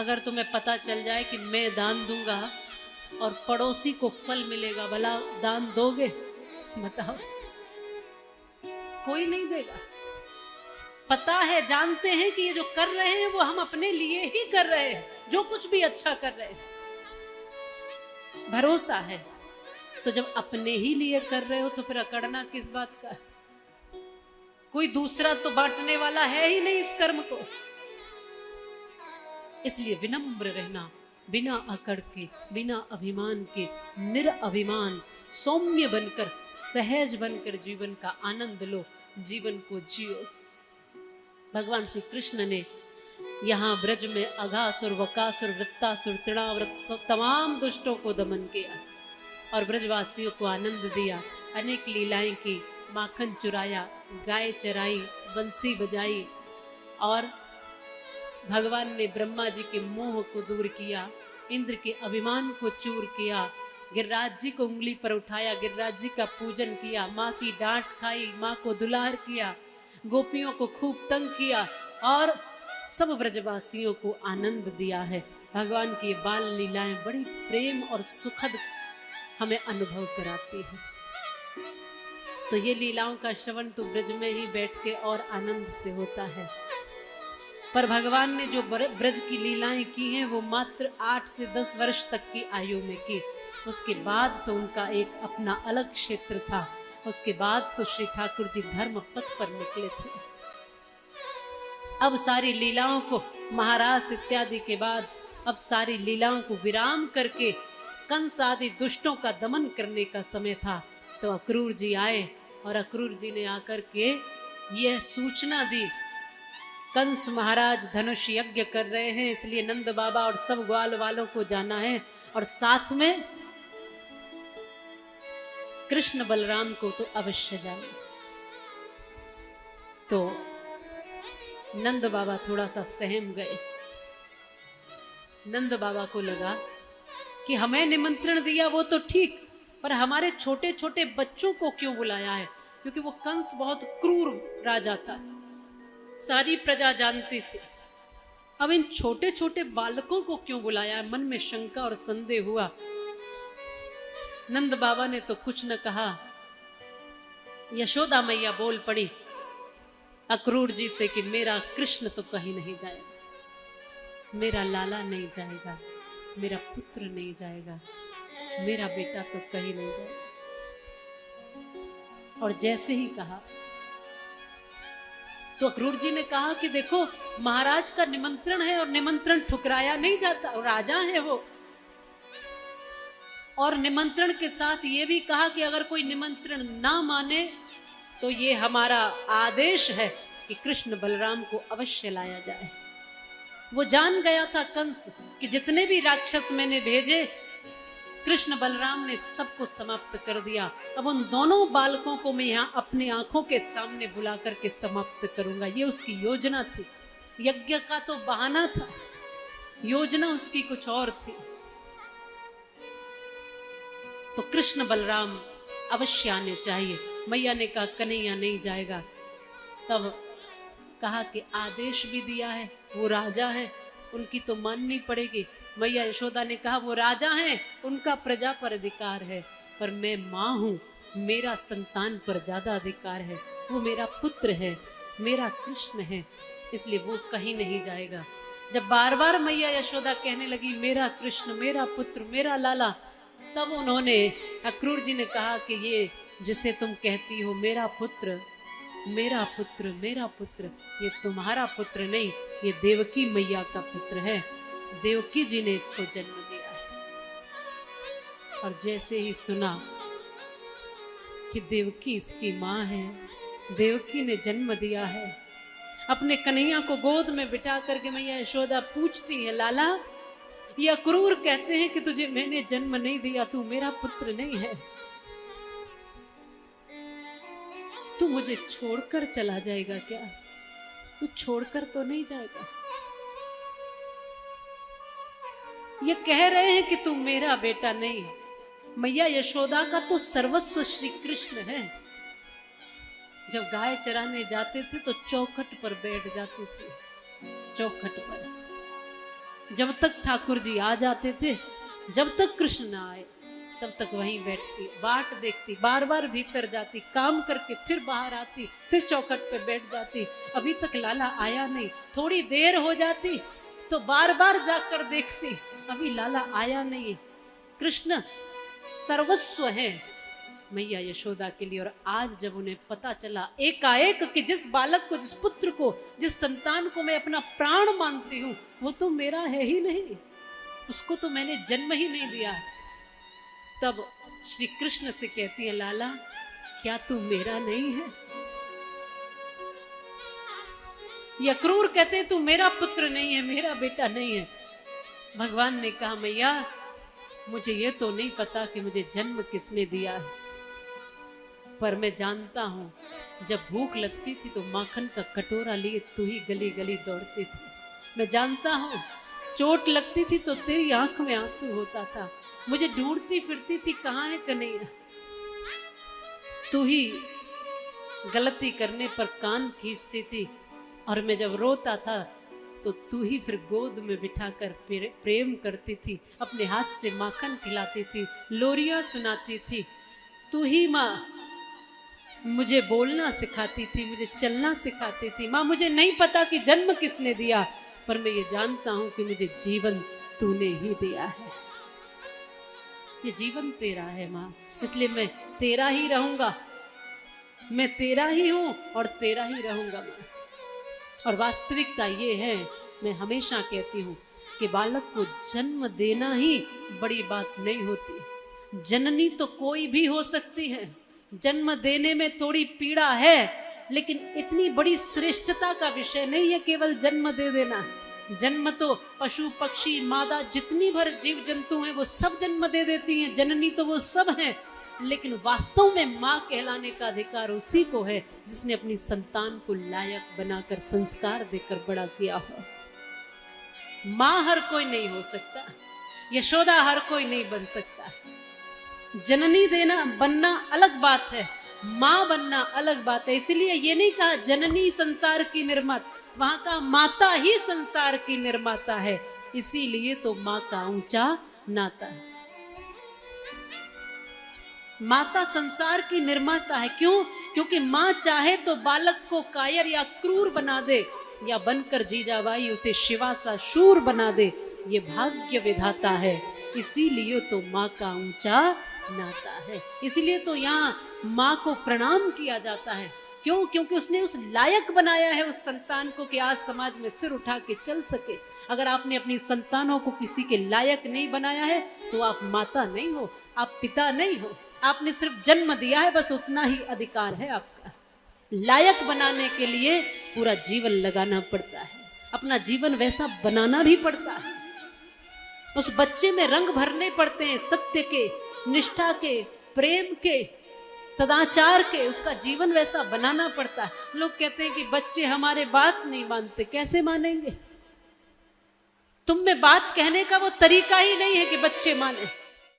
अगर तुम्हें पता चल जाए कि मैं दान दूंगा और पड़ोसी को फल मिलेगा, भला दान दोगे? बताओ, कोई नहीं देगा। पता है, जानते हैं कि ये जो कर रहे हैं वो हम अपने लिए ही कर रहे हैं, जो कुछ भी अच्छा कर रहे हैं, भरोसा है। तो जब अपने ही लिए कर रहे हो तो फिर अकड़ना किस बात का? कोई दूसरा तो बांटने वाला है ही नहीं इस कर्म को। इसलिए विनम्र रहना, बिना अकड़ के, बिना अभिमान के, निरअभिमान, सौम्य बनकर, सहज बनकर जीवन का आनंद लो, जीवन को जियो। भगवान श्री कृष्ण ने यहाँ ब्रज में अघासुर, वकासुर, वृत्तासुर, तृणाव्रत तमाम दुष्टों को दमन किया और ब्रजवासियों को आनंद दिया। अनेक लीलाएं की, माखन चुराया, गाय चराई, बंसी बजाई और भगवान ने ब्रह्मा जी के मोह को दूर किया, इंद्र के अभिमान को चूर किया, गिरिराज जी को उंगली पर उठाया, गिरिराज जी का पूजन किया, माँ की डांट खाई, माँ को दुलार किया, गोपियों को खूब तंग किया और सब ब्रजवासियों को आनंद दिया है। भगवान की बाल लीलाएं बड़ी प्रेम और सुखद हमें अनुभव कराती है। तो ये लीलाओं का श्रवण तो ब्रज में ही बैठ के और आनंद से होता है। पर भगवान ने जो ब्रज की लीलाएं की हैं वो मात्र 8 से 10 वर्ष तक की आयु में की। उसके बाद तो उनका एक अपना अलग क्षेत्र था। उसके बाद तो श्री ठाकुर जी धर्म पथ पर निकले थे। अब सारी लीलाओं को, महाराज इत्यादि के बाद अब सारी लीलाओं को विराम करके कंस आदि दुष्टों का दमन करने का समय था। तो अक्रूर जी आए और अक्रूर जी ने आकर के यह सूचना दी, कंस महाराज धनुष यज्ञ कर रहे हैं, इसलिए नंद बाबा और सब ग्वाल वालों को जाना है और साथ में कृष्ण बलराम को तो अवश्य जाना। तो नंद बाबा थोड़ा सा सहम गए। नंद बाबा को लगा कि हमें निमंत्रण दिया वो तो ठीक, पर हमारे छोटे छोटे बच्चों को क्यों बुलाया है? क्योंकि वो कंस बहुत क्रूर राजा था, सारी प्रजा जानती थी। अब इन छोटे छोटे बालकों को क्यों बुलाया? मन में शंका और संदेह हुआ। नंद बाबा ने तो कुछ न कहा। यशोदा मैया बोल पड़ी अक्रूर जी से कि मेरा कृष्ण तो कहीं नहीं जाएगा, मेरा लाला नहीं जाएगा, मेरा पुत्र नहीं जाएगा, मेरा बेटा तो कहीं नहीं जाएगा। और जैसे ही कहा तो अक्रूर जी ने कहा कि देखो, महाराज का निमंत्रण है और निमंत्रण ठुकराया नहीं जाता, राजा है वो। और निमंत्रण के साथ ये भी कहा कि अगर कोई निमंत्रण ना माने तो ये हमारा आदेश है कि कृष्ण बलराम को अवश्य लाया जाए। वो जान गया था कंस कि जितने भी राक्षस मैंने भेजे, कृष्ण बलराम ने सबको समाप्त कर दिया। अब उन दोनों बालकों को मैं यहाँ अपनी आंखों के सामने बुला करके समाप्त करूंगा। ये उसकी योजना थी। यज्ञ का तो बहाना था, योजना उसकी कुछ और थी। तो कृष्ण बलराम अवश्य आने चाहिए। मैया ने कहा कन्हैया नहीं जाएगा। तब कहा कि आदेश भी दिया है, वो राजा है, उनकी तो माननी पड़ेगी। मैया यशोदा ने कहा वो राजा हैं, उनका प्रजा पर अधिकार है, पर मैं माँ हूँ, मेरा संतान पर ज्यादा अधिकार है। वो मेरा पुत्र है, मेरा कृष्ण है, इसलिए वो कहीं नहीं जाएगा। जब बार बार मैया यशोदा कहने लगी मेरा कृष्ण, मेरा पुत्र, मेरा लाला, तब उन्होंने, अक्रूर जी ने कहा कि ये जिसे तुम कहती हो मेरा पुत्र, मेरा पुत्र, मेरा पुत्र, ये तुम्हारा पुत्र नहीं, ये देवकी मैया का पुत्र है। देवकी जी ने इसको जन्म दिया है। और जैसे ही सुना कि देवकी इसकी माँ है, देवकी ने जन्म दिया है, अपने कन्हैया को गोद में बिठा करके मैया यशोदा पूछती है लाला, ये अक्रूर कहते हैं कि तुझे मैंने जन्म नहीं दिया, तू मेरा पुत्र नहीं है, तू मुझे छोड़कर चला जाएगा क्या? तू छोड़कर तो नहीं जाएगा? ये कह रहे हैं कि तू मेरा बेटा नहीं। मैया यशोदा का तो सर्वस्व श्री कृष्ण है। जब गाय चराने जाते थे तो चौखट पर बैठ जाती थी, चौखट पर। जब तक ठाकुर जी आ जाते थे, जब तक कृष्ण न आए तब तक वहीं बैठती, बाट देखती, बार बार भीतर जाती, काम करके फिर बाहर आती, फिर चौखट पे बैठ जाती। अभी तक लाला आया नहीं, थोड़ी देर हो जाती तो बार बार जाकर देखती, अभी लाला आया नहीं। कृष्ण सर्वस्व है मैया यशोदा के लिए। और आज जब उन्हें पता चला एकाएक कि जिस बालक को, जिस पुत्र को, जिस संतान को मैं अपना प्राण मानती हूं, वो तो मेरा है ही नहीं, उसको तो मैंने जन्म ही नहीं दिया, तब श्री कृष्ण से कहती है, लाला क्या तू मेरा नहीं है? या क्रूर कहते हैं तू मेरा पुत्र नहीं है, मेरा बेटा नहीं है। भगवान ने कहा, मैया मुझे ये तो नहीं पता कि मुझे जन्म किसने दिया है, पर मैं जानता हूं जब भूख लगती थी तो माखन का कटोरा लिए तू ही गली गली दौड़ती थी। मैं जानता हूं चोट लगती थी तो तेरी आंख में आंसू होता था, मुझे ढूंढती फिरती थी कहाँ है कन्हैया। तू ही गलती करने पर कान खींचती थी, और मैं जब रोता था तो तू ही फिर गोद में बिठाकर प्रेम करती थी, अपने हाथ से माखन खिलाती थी, लोरियां सुनाती थी। तू ही माँ मुझे बोलना सिखाती थी, मुझे चलना सिखाती थी। माँ मुझे नहीं पता कि जन्म किसने दिया, पर मैं ये जानता हूं कि मुझे जीवन तूने ही दिया है। ये जीवन तेरा है माँ, इसलिए मैं तेरा ही रहूंगा, मैं तेरा ही हूं और तेरा ही रहूंगा माँ। और वास्तविकता ये है, मैं हमेशा कहती हूं कि बालक को जन्म देना ही बड़ी बात नहीं होती। जननी तो कोई भी हो सकती है, जन्म देने में थोड़ी पीड़ा है, लेकिन इतनी बड़ी श्रेष्ठता का विषय नहीं है केवल जन्म दे देना। जन्म तो पशु पक्षी मादा जितनी भर जीव जंतु हैं वो सब जन्म दे देती हैं, जननी तो वो सब हैं, लेकिन वास्तव में माँ कहलाने का अधिकार उसी को है जिसने अपनी संतान को लायक बनाकर संस्कार देकर बड़ा किया हो। माँ हर कोई नहीं हो सकता, यशोदा हर कोई नहीं बन सकता। जननी देना बनना अलग बात है, माँ बनना अलग बात है। इसलिए ये नहीं कहा जननी संसार की निर्माता, वहां का माता ही संसार की निर्माता है, इसीलिए तो माँ का ऊंचा नाता है। माता संसार की निर्माता है, क्यों? क्योंकि माँ चाहे तो बालक को कायर या क्रूर बना दे, या बनकर जीजाबाई उसे शिवा सा शूर बना दे, ये भाग्य विधाता है। इसीलिए तो माँ का ऊंचा नाता है, इसीलिए तो यहाँ माँ को प्रणाम किया जाता है। क्यों? क्योंकि उसने उस लायक बनाया है उस संतान को कि आज समाज में सिर उठा के चल सके। अगर आपने अपनी संतानों को किसी के लायक नहीं बनाया है तो आप माता नहीं हो, आप पिता नहीं हो, आपने सिर्फ जन्म दिया है, बस उतना ही अधिकार है आपका। लायक बनाने के लिए पूरा जीवन लगाना पड़ता है, अपना जीवन वैसा बनाना भी पड़ता है, उस बच्चे में रंग भरने पड़ते हैं, सत्य के, निष्ठा के, प्रेम के, सदाचार के, उसका जीवन वैसा बनाना पड़ता है। लोग कहते हैं कि बच्चे हमारे बात नहीं मानते, कैसे मानेंगे? तुम में बात कहने का वो तरीका ही नहीं है कि बच्चे माने।